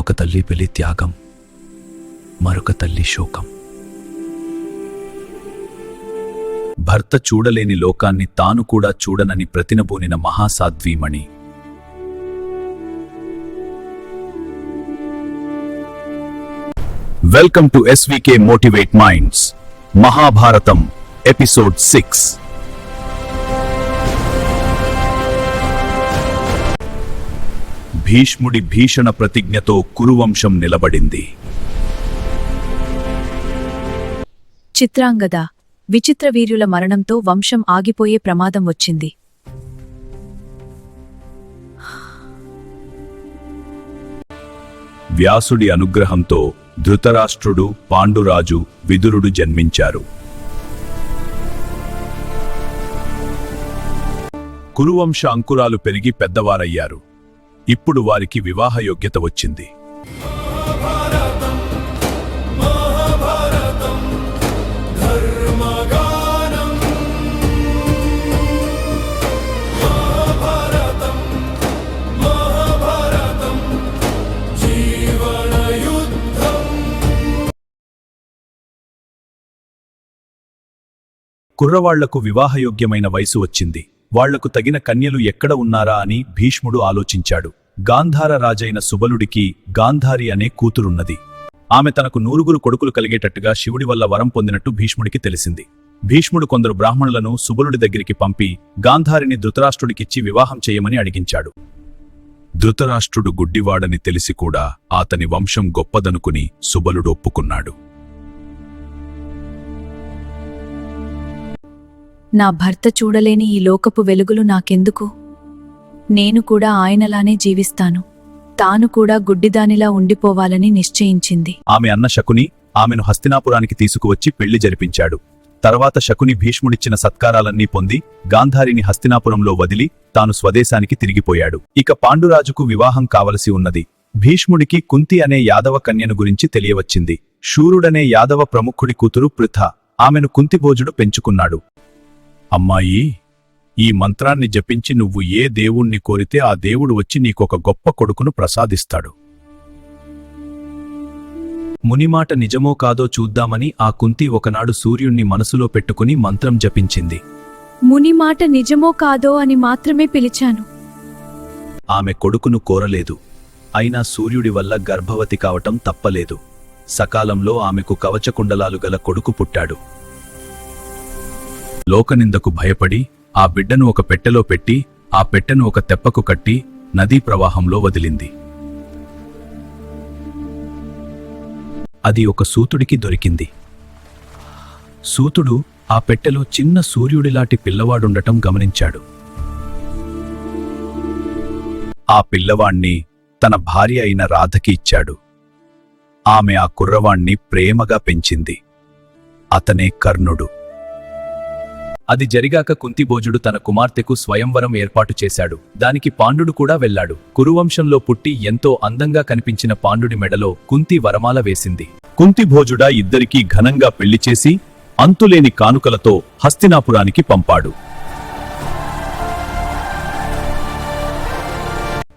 ఒక తల్లి పెళ్లి త్యాగం, మరొక తల్లి శోకం. భర్త చూడలేని లోకాన్ని తాను కూడా చూడనని ప్రతినబూనిన మహాసాధ్వీమణి. Welcome to SVK motivate minds. Mahabharatam episode 6. భీష్ముడి భీషణ ప్రతిజ్ఞతో కురువంశం నిలబడింది. చిత్రాంగద, విచిత్రవీర్యుల మరణంతో వంశం ఆగిపోయే ప్రమాదం వచ్చింది. వ్యాసుడి అనుగ్రహంతో ధృతరాష్ట్రుడు, పాండురాజు, విదురుడు జన్మించారు. కురువంశ అంకురాలు పెరిగి పెద్దవారయ్యారు. ఇప్పుడు వారికి వివాహ యోగ్యత వచ్చింది. కుర్రవాళ్లకు వివాహయోగ్యమైన వయసు వచ్చింది. వాళ్లకు తగిన కన్యలు ఎక్కడ ఉన్నారా అని భీష్ముడు ఆలోచించాడు. గాంధార రాజైన సుబలుడికి గాంధారి అనే కూతురున్నది. ఆమె తనకు 9 కొడుకులు కలిగేటట్టుగా శివుడి వల్ల వరం పొందినట్టు భీష్ముడికి తెలిసింది. భీష్ముడు కొందరు బ్రాహ్మణులను సుబలుడి దగ్గరికి పంపి గాంధారిని ధృతరాష్ట్రుడికిచ్చి వివాహం చేయమని అడిగించాడు. ధృతరాష్ట్రుడు గుడ్డివాడని తెలిసి కూడా అతని వంశం గొప్పదనుకుని సుబలుడు ఒప్పుకున్నాడు. నా భర్త చూడలేని ఈ లోకపు వెలుగులు నాకెందుకు? నేను కూడా ఆయనలానే జీవిస్తాను. తాను కూడా గుడ్డిదానిలా ఉండిపోవాలని నిశ్చయించింది. ఆమె అన్న శకుని ఆమెను హస్తినాపురానికి తీసుకువచ్చి పెళ్లి జరిపించాడు. తర్వాత శకుని భీష్ముడిచ్చిన సత్కారాలన్నీ పొంది గాంధారిని హస్తినాపురంలో వదిలి తాను స్వదేశానికి తిరిగిపోయాడు. ఇక పాండురాజుకు వివాహం కావలసి ఉన్నది. భీష్ముడికి కుంతి అనే యాదవ కన్యను గురించి తెలియవచ్చింది. శూరుడనే యాదవ ప్రముఖుడి కూతురు పృథ. ఆమెను కుంతిభోజుడు పెంచుకున్నాడు. అమ్మాయి, ఈ మంత్రాన్ని జపించి నువ్వు ఏ దేవుణ్ణి కోరితే ఆ దేవుడు వచ్చి నీకొక గొప్ప కొడుకును ప్రసాదిస్తాడు. మునిమాట నిజమో కాదో చూద్దామని ఆ కుంతి ఒకనాడు సూర్యుణ్ణి మనసులో పెట్టుకుని మంత్రం జపించింది. మునిమాట నిజమో కాదో అని మాత్రమే పిలిచాను. ఆమె కొడుకును కోరలేదు. అయినా సూర్యుడి వల్ల గర్భవతి కావటం తప్పలేదు. సకాలంలో ఆమెకు కవచకుండలాలు గల కొడుకు పుట్టాడు. లోకనిందకు భయపడి ఆ బిడ్డను ఒక పెట్టెలో పెట్టి ఆ పెట్టెను ఒక తెప్పకు కట్టి నదీ ప్రవాహంలో వదిలింది. అది ఒక సూతుడికి దొరికింది. సూతుడు ఆ పెట్టెలో చిన్న సూర్యుడిలాంటి పిల్లవాడుండటం గమనించాడు. ఆ పిల్లవాణ్ణి తన భార్య అయిన రాధకి ఇచ్చాడు. ఆమె ఆ కుర్రవాణ్ణి ప్రేమగా పెంచింది. అతనే కర్ణుడు. అది జరిగాక కుంతిభోజుడు తన కుమార్తెకు స్వయంవరం ఏర్పాటు చేశాడు. దానికి పాండుడు కూడా వెళ్లాడు. కురువంశంలో పుట్టి ఎంతో అందంగా కనిపించిన పాండుడి మెడలో కుంతి వరమాల వేసింది. కుంతిభోజుడా ఇద్దరికీ ఘనంగా పెళ్లి చేసి అంతులేని కానుకలతో హస్తినాపురానికి పంపాడు.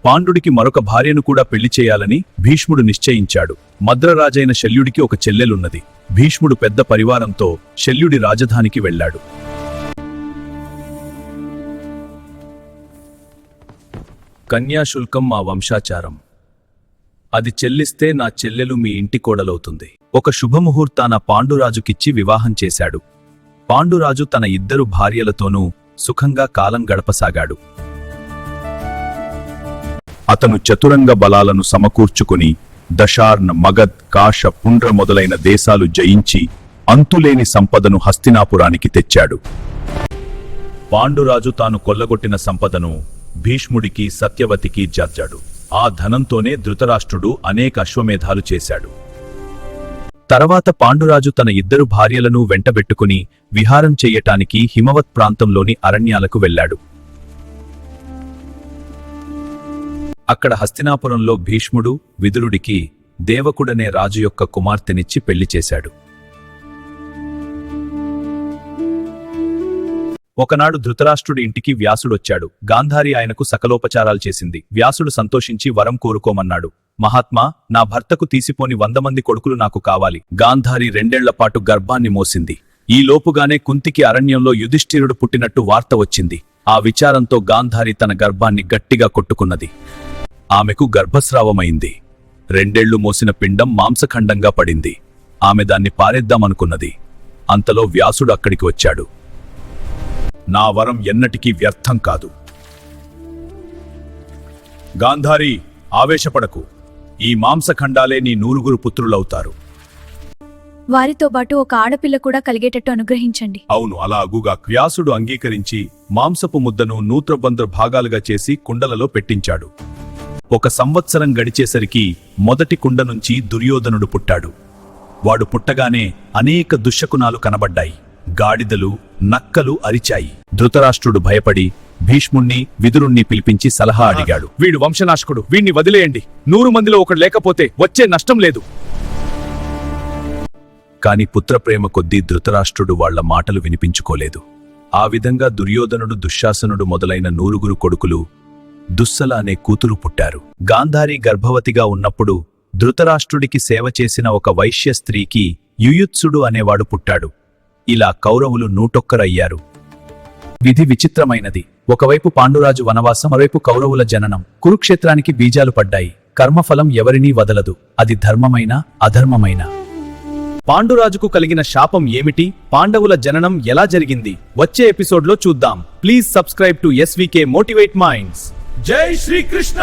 పాండుడికి మరొక భార్యను కూడా పెళ్లి చేయాలని భీష్ముడు నిశ్చయించాడు. మద్రరాజైన శల్యుడికి ఒక చెల్లెలున్నది. భీష్ముడు పెద్ద పరివారంతో శల్యుడి రాజధానికి వెళ్లాడు. కన్యాశుల్కం మా వంశాచారం. అది చెల్లిస్తే నా చెల్లెలు మీ ఇంటి కోడలవుతుంది. ఒక శుభముహూర్తాన పాండురాజుకిచ్చి వివాహం చేశాడు. పాండురాజు తన 2 భార్యలతోనూ సుఖంగా కాలం గడపసాగాడు. అతను చతురంగ బలాలను సమకూర్చుకుని దశార్ణ, మగధ్, కాశ, పుండ్ర మొదలైన దేశాలు జయించి అంతులేని సంపదను హస్తినాపురానికి తెచ్చాడు. పాండురాజు తాను కొల్లగొట్టిన సంపదను భీష్ముడికి, సత్యవతికి జర్చాడు. ఆ ధనంతోనే ధృతరాష్ట్రుడు అనేక అశ్వమేధాలు చేశాడు. తర్వాత పాండురాజు తన 2 భార్యలను వెంటబెట్టుకుని విహారం చెయ్యటానికి హిమవత్ ప్రాంతంలోని అరణ్యాలకు వెళ్లాడు. అక్కడ హస్తినాపురంలో భీష్ముడు విదురుడికి దేవకుడనే రాజు యొక్క కుమార్తెనిచ్చి పెళ్లి చేశాడు. ఒకనాడు ధృతరాష్ట్రుడి ఇంటికి వ్యాసుడొచ్చాడు. గాంధారి ఆయనకు సకలోపచారాలు చేసింది. వ్యాసుడు సంతోషించి వరం కోరుకోమన్నాడు. మహాత్మా, నా భర్తకు తీసిపోని 100 మంది కొడుకులు నాకు కావాలి. గాంధారి 2 ఏళ్లపాటు గర్భాన్ని మోసింది. ఈ లోపుగానే కుంతికి అరణ్యంలో యుధిష్ఠిరుడు పుట్టినట్టు వార్త వచ్చింది. ఆ విచారంతో గాంధారి తన గర్భాన్ని గట్టిగా కొట్టుకున్నది. ఆమెకు గర్భస్రావమైంది. 2 ఏళ్లు మోసిన పిండం మాంసఖండంగా పడింది. ఆమె దాన్ని పారేద్దామనుకున్నది. అంతలో వ్యాసుడు అక్కడికి వచ్చాడు. నా వరం ఎన్నటికీ వ్యర్థం కాదు. గాంధారి, ఆవేశపడకు. ఈ మాంసఖండాలే నీ 9 పుత్రులవుతారు. వారితో పాటు ఒక ఆడపిల్ల కూడా కలిగేటట్టు అనుగ్రహించండి. అవును, అలా అగుగా. వ్యాసుడు అంగీకరించి మాంసపు ముద్దను నూత్రబంధ్ర భాగాలుగా చేసి కుండలలో పెట్టించాడు. 1 సంవత్సరం గడిచేసరికి మొదటి కుండ నుంచి దుర్యోధనుడు పుట్టాడు. వాడు పుట్టగానే అనేక దుశ్శకునాలు కనబడ్డాయి. గాడిదలు, నక్కలు అరిచాయి. ధృతరాష్ట్రుడు భయపడి భీష్ముణ్ణి, విదురుణ్ణి పిలిపించి సలహా అడిగాడు. వీడు వంశనాశకుడు, వీణ్ణి వదిలేయండి. 100 మందిలో ఒకడు లేకపోతే వచ్చే నష్టం లేదు. కాని పుత్రప్రేమ కొద్దీ ధృతరాష్ట్రుడు వాళ్ల మాటలు వినిపించుకోలేదు. ఆ విధంగా దుర్యోధనుడు, దుశ్శాసనుడు మొదలైన 9 కొడుకులు, దుస్సల అనే కూతురు పుట్టారు. గాంధారి గర్భవతిగా ఉన్నప్పుడు ధృతరాష్ట్రుడికి సేవ చేసిన ఒక వైశ్య స్త్రీకి యుయుత్సుడు అనేవాడు పుట్టాడు. ఇలా కౌరవులు 101 అయ్యారు. విధి విచిత్రమైనది. ఒకవైపు పాండురాజు వనవాసం, మరోవైపు కౌరవుల జననం. కురుక్షేత్రానికి బీజాలు పడ్డాయి. కర్మఫలం ఎవరినీ వదలదు, అది ధర్మమైనా అధర్మమైనా. పాండురాజుకు కలిగిన శాపం ఏమిటి? పాండవుల జననం ఎలా జరిగింది? వచ్చే ఎపిసోడ్లో చూద్దాం. Please subscribe to SVK motivate minds. జై శ్రీకృష్ణ.